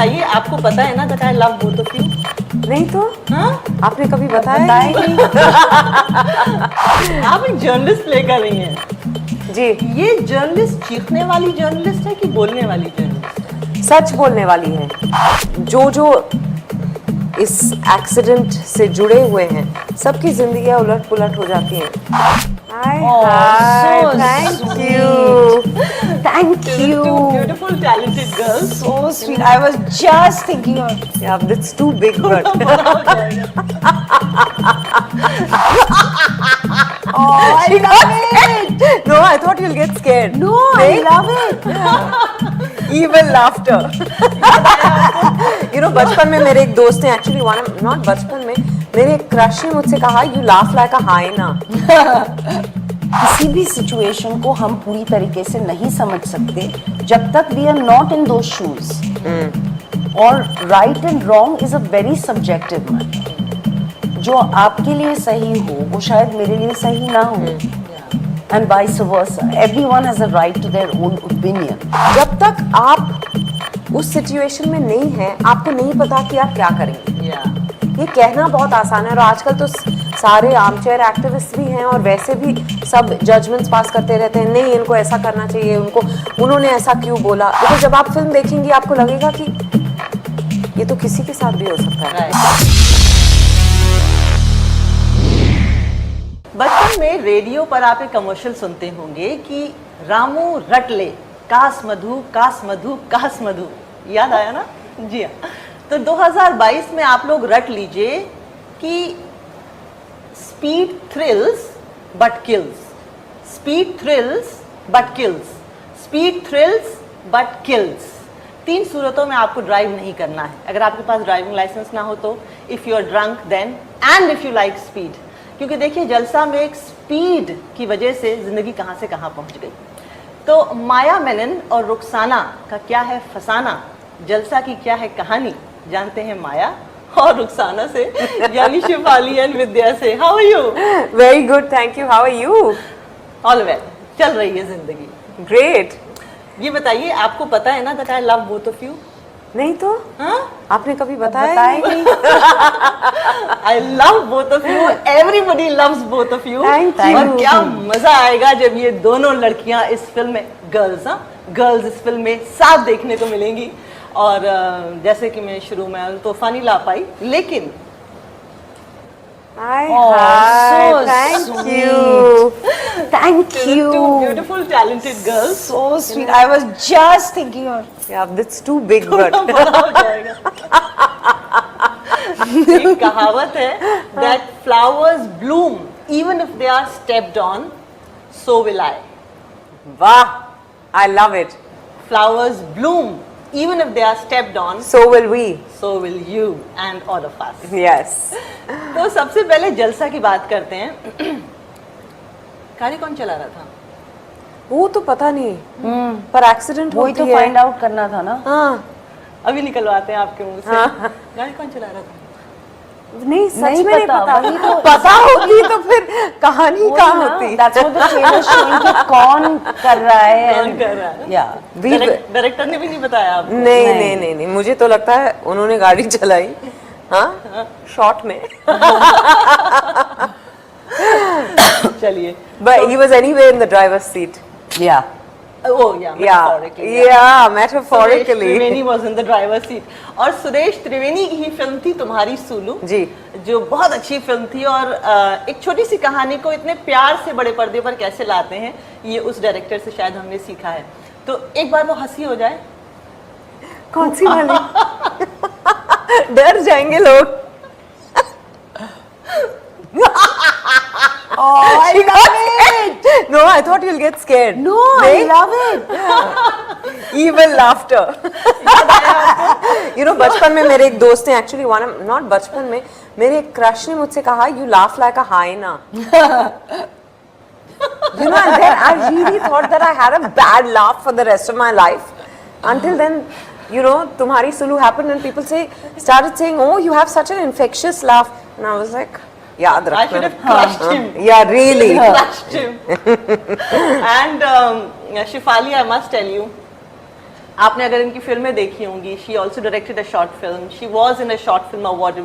बताइए, आपको पता है ना that I love both of you? नहीं तो हाँ? आपने कभी बताया ही नहीं। आप एक जर्नलिस्ट प्ले कर रही हैं। जी, ये जर्नलिस्ट चीखने वाली जर्नलिस्ट है कि बोलने वाली जर्नलिस्ट? सच बोलने वाली है। जो जो इस एक्सीडेंट से जुड़े हुए हैं, सबकी जिंदगियां उलट पुलट हो जाती हैं। Thank you, Thank Two you. beautiful, talented girls. So sweet. I was just thinking of. Yeah, that's too big, but Oh, I love it. no, I thought you'll get scared. No, I love it. Evil laughter. You know, बचपन में मेरे एक दोस्त ने actually not बचपन में, मेरे एक क्रश ने मुझसे कहा, you laugh like a hyena. किसी भी सिचुएशन को हम पूरी तरीके से नहीं समझ सकते जब तक we are not in those shoes. और right and wrong is a very subjective matter. जो आपके लिए सही हो वो शायद मेरे लिए सही ना हो, and vice versa. Everyone has a right to their own opinion. जब तक आप उस सिचुएशन में नहीं हैं, आपको नहीं पता कि आप क्या करेंगे। ये कहना बहुत आसान है, और आजकल तो सारे आर्मचेयर एक्टिविस्ट भी हैं और वैसे भी सब जजमेंट्स पास करते रहते हैं, नहीं इनको ऐसा करना चाहिए, उन्होंने ऐसा क्यों बोला। तो जब आप फिल्म देखेंगी आपको लगेगा कि ये तो किसी के साथ भी हो सकता है। बचपन में रेडियो पर आप एक कमर्शियल सुनते होंगे कि रामू रट ले कास मधु कास मधु कास मधु, याद आया ना? जी हाँ। तो 2022 में आप लोग रट लीजिए कि speed thrills but kills, speed thrills but kills, speed thrills but kills. 3 सूरतों में आपको ड्राइव नहीं करना है। अगर आपके पास ड्राइविंग लाइसेंस ना हो तो if you are drunk then, and if you like speed. क्योंकि देखिए जलसा में एक स्पीड की वजह से ज़िंदगी कहाँ से कहाँ पहुँच गई। तो माया मेनन और रुखसाना का क्या है फसाना, जलसा की क्या है कहानी, जानते हैं माया और रुखसाना से, यानी शिफाली एंड विद्या से। How are you? Very good, thank you. How are you? All well, चल रही है जिंदगी। ग्रेट। ये बताइए, आपको पता है ना that I love both of you? नहीं तो हाँ? आपने कभी बताया ही नहीं। I love both of you, everybody loves both of you. Thank you. और क्या मजा आएगा जब ये दोनों लड़कियां इस फिल्म में, गर्ल्स इस फिल्म में साथ देखने को मिलेंगी। और जैसे कि मैं शुरू में तोहफा नहीं ला पाई, लेकिन Hi, Oh, hi, so thank sweet. you. Thank two you. beautiful talented girls। So sweet. I was just thinking of. Yeah, that's too big, but बड़ा हो जाएगा। एक कहावत है that flowers bloom even if they are stepped on, so will I। wow, I love it. Flowers bloom even if they are stepped on, So will we. so will you and all of us। Yes. तो सबसे पहले जलसा की बात करते हैं। गाड़ी कौन चला रहा था? वो तो पता नहीं, पर एक्सीडेंट वही तो होती है। फाइंड आउट करना था ना। हाँ, अभी निकलवाते हैं आपके मुंह से। हाँ। गाड़ी कौन चला रहा था? नहीं सच नहीं में नहीं पता, पता। वही तो- पता होती तो फिर कहानी कहाँ होती। That's what the trailer showing कि कौन कर रहा है। कौन कर रहा है? Yeah. डायरेक्टर ने भी नहीं बताया आपको? नहीं नहीं नहीं नहीं, मुझे तो लगता है उन्होंने गाड़ी चलाई, हाँ, शॉर्ट में। चलिए। But he was anyway in the driver's seat. Yeah. Oh yeah, metaphorically, Yeah, Suresh metaphorically. Triveni was in the driver's seat। और सुरेश त्रिवेणी की ही फिल्म थी तुम्हारी सुलू जी। जो बहुत अच्छी फिल्म थी। और एक छोटी सी कहानी को इतने प्यार से बड़े पर्दे पर कैसे लाते हैं, ये उस डायरेक्टर से शायद हमने सीखा है। तो एक बार वो हंसी हो जाए। कौन सी वाली? डर जाएंगे लोग। Oh, I love it. No, I thought you'll get scared. No, I नहीं? love it. Evil laughter. You know, बचपन में मेरे एक दोस्त ने actually not बचपन में, मेरे एक क्रश ने मुझसे कहा, you laugh like a hyena. You know, and then I really thought that I had a bad laugh for the rest of my life. Until then, you know, Tumhari Sulu happened and people started saying, oh, you have such an infectious laugh. And I was like, yaad I should rakhna. have crushed him। Yeah, really. crushed him। And Shifali, I must tell you, आपने अगर इनकी फिल्में देखी होंगी, she also directed a short film, she was in a short film award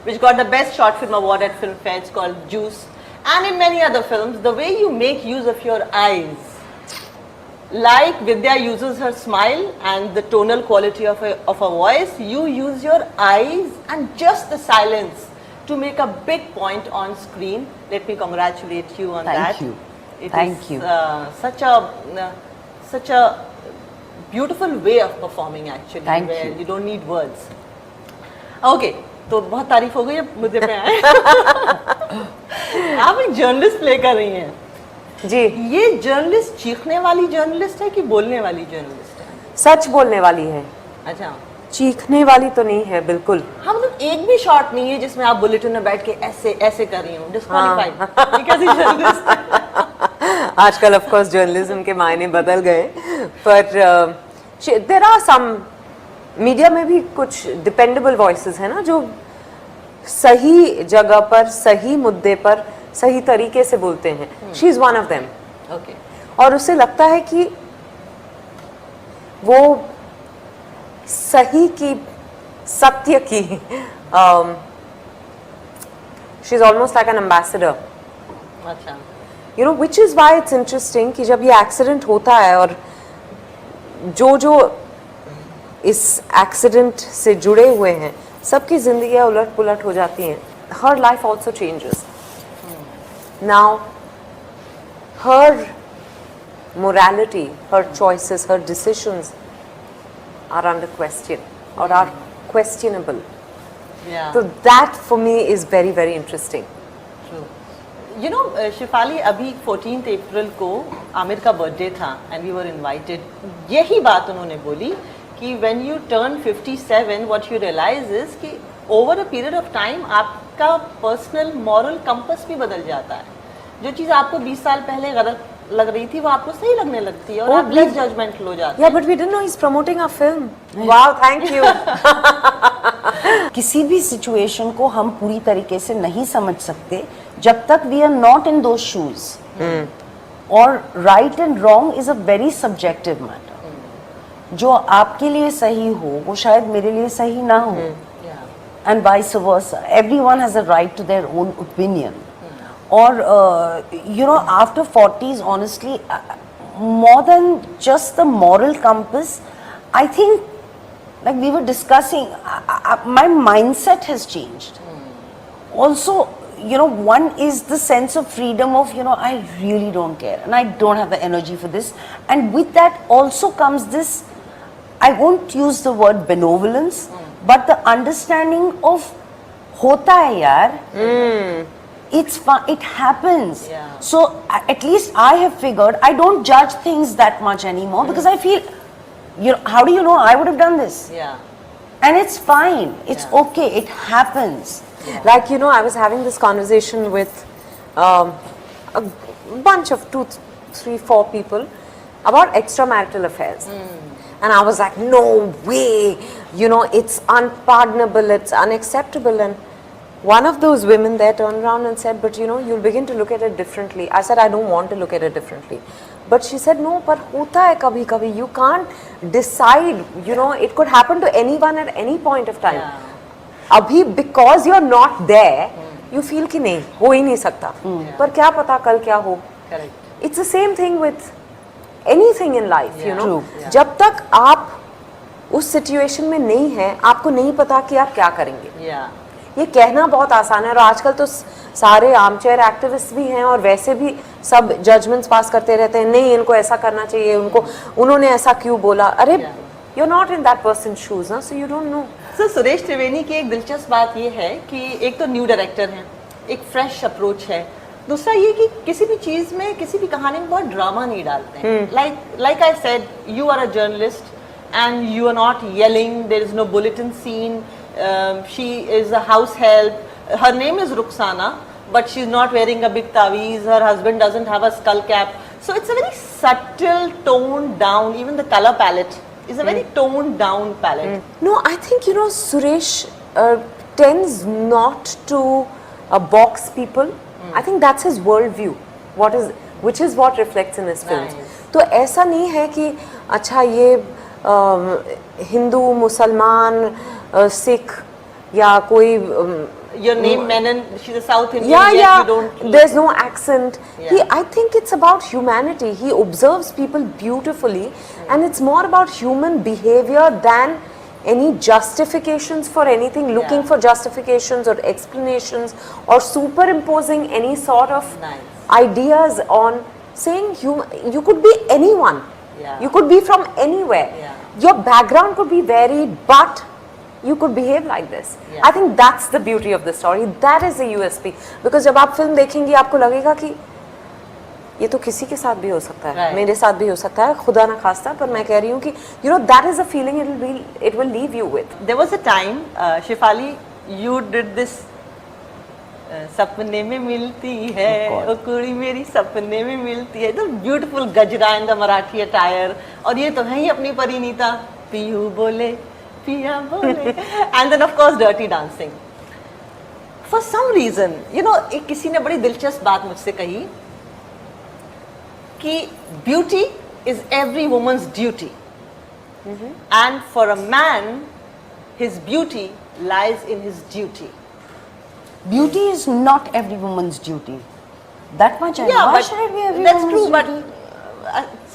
which got the best short film award at film fair. It's called Juice, and in many other films. The way you make use of your eyes, like Vidya uses her smile and the tonal quality of her voice, you use your eyes and just the silence to make a big point on screen. Let me congratulate you on Thank that. you. It Thank is, you. Such a beautiful way of performing actually, Thank where you. you don't need words. Okay, तो बहुत तारीफ हो गई, अब मुझे पे आए. आप एक जर्नलिस्ट प्ले कर रही हैं. जी, ये जर्नलिस्ट चीखने वाली जर्नलिस्ट है कि बोलने वाली जर्नलिस्ट है? सच बोलने वाली है, अच्छा. चीखने वाली तो नहीं है बिल्कुल. हाँ, मतलब एक भी शॉट नहीं है जिसमें आप बुलेटिन में बैठ के ऐसे ऐसे कर रही हूँ, डिस्क्वालीफाइड. ये कैसी जर्नलिस्ट है? आजकल ऑफ कोर्स जर्नलिज्म के मायने बदल गए, पर देयर आर सम मीडिया में भी कुछ डिपेंडेबल वॉइसेस है ना, जो सही जगह पर, सही मुद्दे पर, सही तरीके से बोलते हैं. She is one of them. Okay. और उससे लगता है कि वो सही की, सत्य की, she is almost like an ambassador. अच्छा. You know, which is why it's interesting कि जब ये एक्सीडेंट होता है और जो इस एक्सीडेंट से जुड़े हुए हैं, सबकी जिंदगियां उलट पुलट हो जाती हैं. हर life also changes. Now her morality, her choices, her decisions are under question or are questionable. Yeah. So that for me is very, very interesting. True. You know, Shifali, अभी 14th अप्रैल को आमिर का बर्थडे था and we were invited. यही बात उन्होंने बोली कि when you turn 57, what you realize is कि over a period of time आपका personal moral compass भी बदल जाता है. जो चीज़ आपको 20 साल पहले गलत लग रही थी वो आपको सही लगने लगती है और आप less judgmental हो जाते हैं. Yeah, but we didn't know he's promoting our film. Wow, thank you. किसी भी सिचुएशन को हम पूरी तरीके से नहीं समझ सकते जब तक we are not in those shoes. और right and wrong is a very subjective matter. जो आपके लिए सही हो वो शायद मेरे लिए सही ना हो, and vice versa. Everyone has a right to their own opinion. और you know, after 40s, honestly, more than just the moral compass, I think, like we were discussing, my mindset has changed. Also, you know, one is the sense of freedom of, you know, I really don't care and I don't have the energy for this. And with that also comes this, I won't use the word benevolence, but the understanding of hota hai yaar. It's fun, it happens. Yeah. So at least I have figured I don't judge things that much anymore because I feel, you know, how do you know I would have done this? Yeah. And it's fine, it's Yeah. okay, it happens. Like, you know, I was having this conversation with a bunch of 2, 3, 4 people about extramarital affairs. And I was like, no way, you know, it's unpardonable, it's unacceptable. And one of those women there turned around and said, but you know, you'll begin to look at it differently. I said, I don't want to look at it differently. But she said, no, but hota hai kabhi kabhi. You can't decide, you know, it could happen to anyone at any point of time. Yeah. Abhi, because you're not there, you feel कि नहीं, हो ही नहीं सकता. पर क्या पता कल क्या हो. Correct. It's the same thing with anything in life, you know. True. Yeah. जब तक आप उस सिचुएशन में नहीं हैं, आपको नहीं पता कि आप क्या करेंगे. Yeah. ये कहना बहुत आसान है और आजकल तो सारे आर्मचेयर एक्टिविस्ट भी हैं और वैसे भी सब जजमेंट्स पास करते रहते हैं, नहीं इनको ऐसा करना चाहिए, उन्होंने ऐसा क्यों बोला. अरे you are not in that person shoes ना, so you don't know. So Suresh Triveni की एक दिलचस्प बात ये है कि एक तो न्यू डायरेक्टर हैं, एक फ्रेश अप्रोच है. दूसरा ये कि किसी भी चीज़ में, किसी भी कहानी में बहुत ड्रामा नहीं डालते हैं. Like I said, you are a journalist and you are not yelling, there is no bulletin scene. She is a house help. Her name is Rukhsana, but she's not wearing a big taweez. Her husband doesn't have a skull cap. So it's a very subtle, toned down, even the color palette is a very toned down palette. No, I think, you know, Suresh tends not to box people. I think that's his worldview, which is what reflects in his films. Nice. तो ऐसा नहीं है कि अच्छा ये हिंदू, मुसलमान, सिख या कोई Your name Menon, she's a South Indian, yeah, yet yeah, you don't. there's no accent. Yeah. I think it's about humanity. He observes people beautifully, and it's more about human behavior than any justifications for anything, looking Yeah. for justifications or explanations or superimposing any sort of Nice. ideas on saying you could be anyone. Yeah. You could be from anywhere. Yeah. Your background could be varied, but you could behave like this. Yeah. I think that's the beauty of the story. That is the USP. Because जब आप film देखेंगी आपको लगेगा कि ये तो किसी के साथ भी हो सकता है, Right. मेरे साथ भी हो सकता है, खुदा ना खास्ता, पर मैं कह रही हूँ कि you know that is a feeling it will leave you with. There was a time, Shefali, you did this. सपने में मिलती है ओ कुड़ी मेरी सपने में मिलती है, तो ब्यूटीफुल गजरा इन द मराठी अटायर, और ये तो है ही अपनी Parineeta, PU Bole Piya Bole, and then of course Dirty Dancing. For some reason you know, एक किसी ने बड़ी दिलचस्प बात मुझसे कही कि beauty is every woman's duty, and for a man his beauty lies in his duty. Beauty is not every woman's duty. That much I know. Yeah, Why but should it be every that's woman's true. But duty?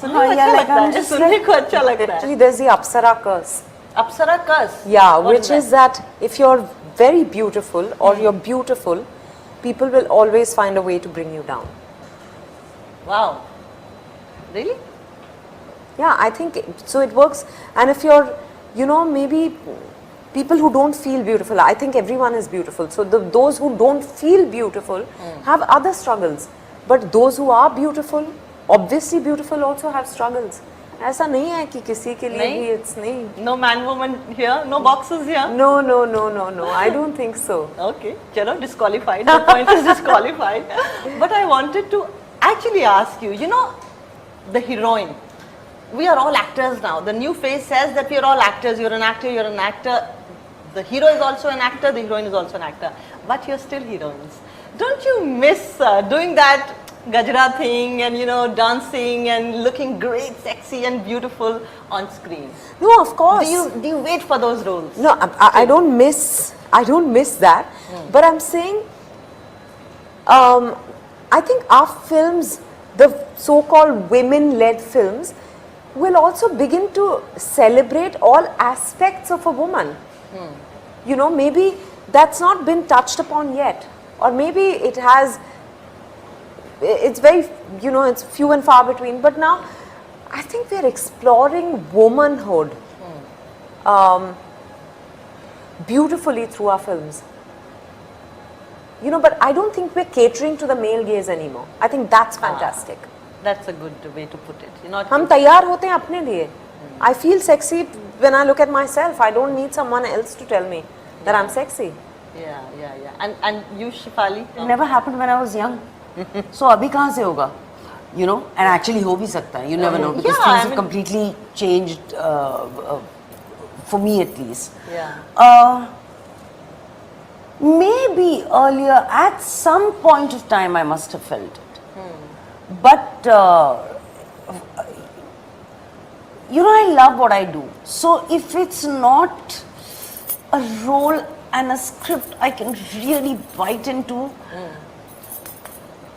सुनने हाँ, को yeah, अच्छा like लगता I'm है, just सुनने like- को अच्छा लगता है. Actually, there's the Apsara curse. Apsara curse. Yeah, What which is that if you're very beautiful or you're beautiful, people will always find a way to bring you down. Wow. Really? Yeah, I think so. It works. And if you're, you know, maybe people who don't feel beautiful, I think everyone is beautiful. So those who don't feel beautiful have other struggles. But those who are beautiful, obviously beautiful, also have struggles. ऐसा नहीं है कि किसी के लिए नहीं? भी it's नहीं. No man woman here, no boxes here. No, no, no, no, no. I don't think so. Okay, chalo, disqualified. The point is disqualified. But I wanted to actually ask you, you know, the heroine. We are all actors now. The new phase says that we are all actors. You're an actor, you're an actor. The hero is also an actor, the heroine is also an actor. But you're still heroines. Don't you miss doing that gajra thing and, you know, dancing and looking great, sexy and beautiful on screen? No, of course. Do you wait for those roles? No, I don't miss that. But I'm saying, I think our films, the so-called women-led films, will also begin to celebrate all aspects of a woman. You know, maybe that's not been touched upon yet, or maybe it has. It's very, you know, it's few and far between. But now, I think we're exploring womanhood beautifully through our films. You know, but I don't think we're catering to the male gaze anymore. I think that's fantastic. That's a good way to put it. You're not. हम तैयार होते हैं अपने लिए. I feel sexy when I look at myself. I don't need someone else to tell me that I'm sexy. Yeah. And you, Shefali? It never happened when I was young. So अभी कहाँ से होगा? You know, and actually हो भी सकता है. You never know, because Yeah, things I have mean- completely changed for me at least. Yeah. Maybe earlier, at some point of time, I must have felt it. But, you know, I love what I do. So if it's not a role and a script I can really bite into,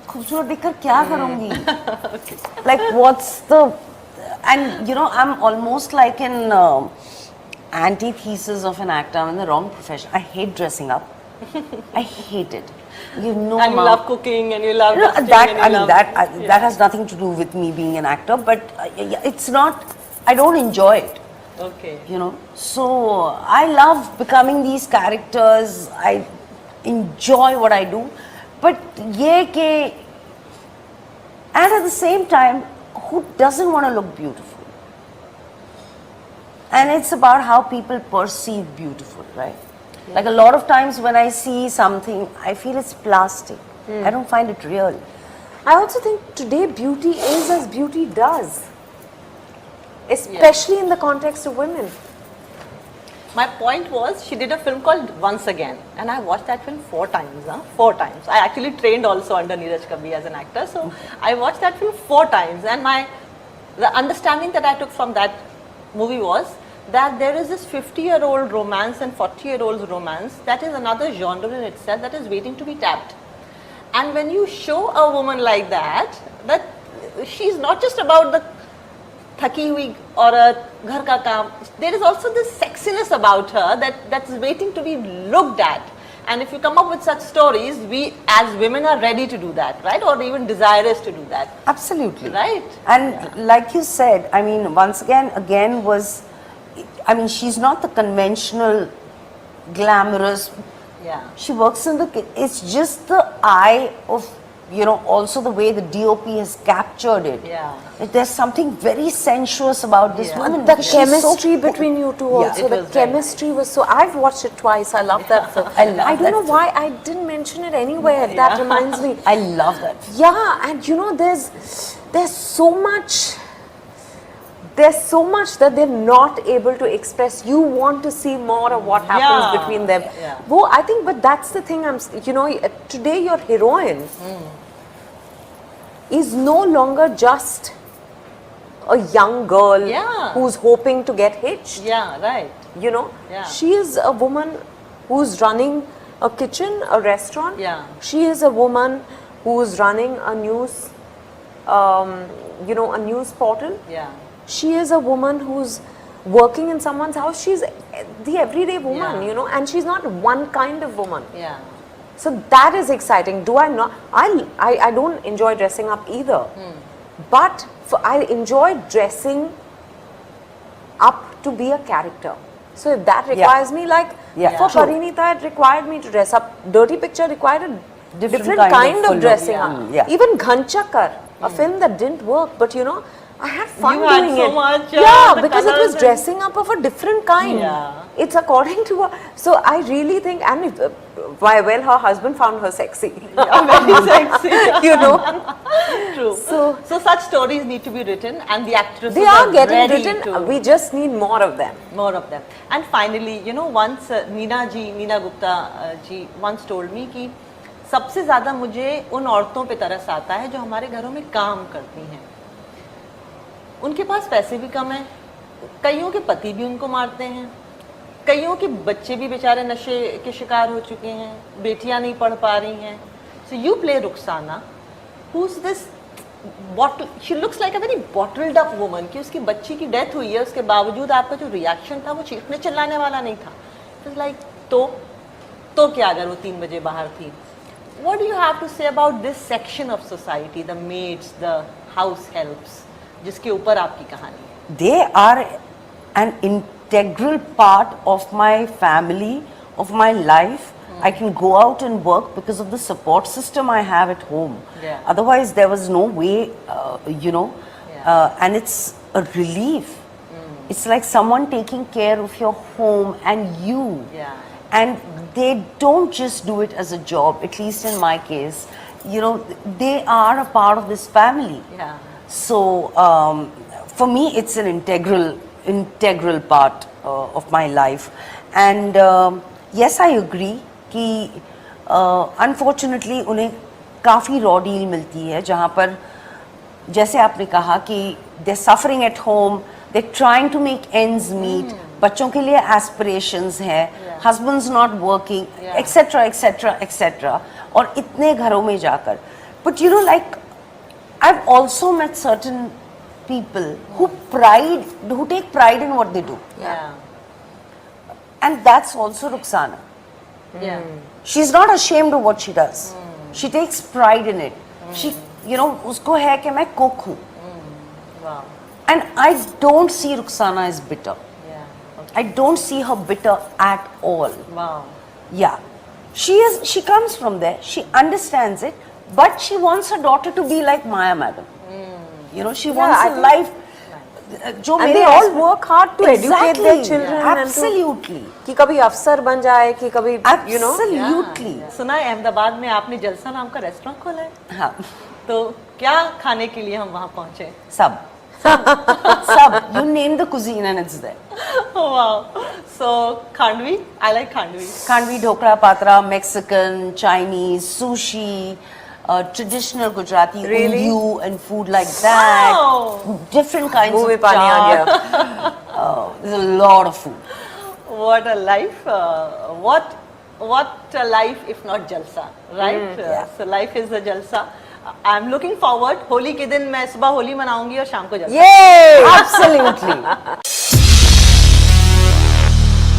खूबसूरत देखकर क्या करूँगी? Like, what's the... And, you know, I'm almost like an antithesis of an actor. I'm in the wrong profession. I hate dressing up. I hate it. You know, And you love cooking and you love No, dusting that and you I mean love, that has nothing to do with me being an actor, but it's not. I don't enjoy it, Okay. you know. So I love becoming these characters. I enjoy what I do, but ye ke, and at the same time, who doesn't want to look beautiful? And it's about how people perceive beautiful, right? Like a lot of times when I see something, I feel it's plastic. I don't find it real. I also think today beauty is as beauty does, especially in the context of women. My point was, she did a film called Once Again, and I watched that film 4 times. 4 times. I actually trained also under Neeraj Kabi as an actor, so I watched that film 4 times, and the understanding that I took from that movie was that there is this 50-year-old romance and 40-year-old romance that is another genre in itself that is waiting to be tapped. And when you show a woman like that she's not just about the थकी हुई औरत, घर का काम, there is also this sexiness about her that's waiting to be looked at. And if you come up with such stories, we as women are ready to do that, right? Or even desirous to do that. Absolutely. Right. And like you said, I mean, once again was, I mean, she's not the conventional glamorous. Yeah. She works in it's just the eye of, you know, also the way the DOP has captured it. Yeah. There's something very sensuous about this Yeah. woman. The She's so chemistry cool. between you two Yeah. also, It the was very chemistry was so, I've watched it twice, I love that film. I love I don't know that why I didn't mention it anywhere, that reminds me. I love that. Yeah, and you know, there's so much that they're not able to express. You want to see more of what happens Yeah. between them. Yeah. Well, I think, but that's the thing. You know, today your heroine is no longer just a young girl Yeah. who's hoping to get hitched. Yeah, right. You know, Yeah. she is a woman who's running a kitchen, a restaurant. Yeah. She is a woman who's running a news, you know, a news portal. Yeah. She is a woman who's working in someone's house. She's the everyday woman, Yeah. you know, and she's not one kind of woman. Yeah. So that is exciting. Do I not? I don't enjoy dressing up either, but I enjoy dressing up to be a character. So if that requires me, like Yeah. for True. Parinita, it required me to dress up. Dirty Picture required a Different different kind of kind full of of- dressing yeah. up. Yeah. Even Ghanchakar, a film that didn't work, but you know, I had fun You had doing so it. much, yeah, the because it colours was and- dressing up of a different kind. Yeah. It's according to her. So I really think, and if, well, her husband found her sexy. Very sexy. You know, True. So such stories need to be written, and the actresses they are getting ready written. to We just need more of them. more of them. And finally, you know, once Neena Gupta ji once told me कि सबसे ज़्यादा मुझे उन औरतों पे तरस आता है जो हमारे घरों में काम करती हैं. उनके पास पैसे भी कम हैं, कईयों के पति भी उनको मारते हैं, कईयों के बच्चे भी बेचारे नशे के शिकार हो चुके हैं, बेटियां नहीं पढ़ पा रही हैं. So you play Rukhsana, who's this bottle? She looks like a very bottled up woman. कि उसकी बच्ची की डेथ हुई है, उसके बावजूद आपका जो रिएक्शन था वो चीखने चिल्लाने वाला नहीं था. It was like तो क्या अगर वो 3 बजे बाहर थी? What do you have to say about this section of society, the maids, the house helps, जिसके ऊपर आपकी कहानी है? They are an integral part of my family, of my life. I can go out and work because of the support system I have at home. Yeah. Otherwise, there was no way, you know, Yeah. and it's a relief. It's like someone taking care of your home and you. Yeah. And they don't just do it as a job, at least in my case. You know, they are a part of this family. Yeah. So for me, it's an integral part of my life. And yes, I agree कि unfortunately उन्हें काफ़ी raw deal मिलती है जहाँ पर जैसे आपने कहा कि they're suffering at home, they're trying to make ends meet, बच्चों के लिए aspirations हैं, husband's not working, etc. etc. etc. और इतने घरों में जाकर. But you know, like I've also met certain people who take pride in what they do, Yeah. and that's also Rukhsana. Yeah. She's not ashamed of what she does. She takes pride in it. She, you know, उसको है कि मैं cook हूँ. Wow. And I don't see Rukhsana as bitter. Yeah. Okay. I don't see her bitter at all. Wow. Yeah, she comes from there. She understands it, but she wants her daughter to be like Maya Madam. You know, she wants I a think- life. जो And मेरे they all husband- work hard to educate their Exactly. children and to- Absolutely. कि कभी अफसर बन जाए, कि कभी you know. Absolutely. सुना है अहमदाबाद में आपने जलसा नाम का रेस्टोरेंट खोला है, हाँ, तो क्या खाने के लिए हम वहाँ पहुँचे? सब. You name the cuisine and it's there. Wow. So Khandvi, I like Khandvi. Khandvi, dhokla, patra, Mexican, Chinese, sushi, traditional Gujarati Really? undiyu and food like that. Wow. Different kinds मुंह में of पानी आ chaat. गया. There's a lot of food. What a life! What a life if not jalsa, right? yeah. So life is a jalsa. I'm looking forward. Holi के दिन मैं सुबह होली मनाऊंगी और शाम को जलसा. Yay! Absolutely.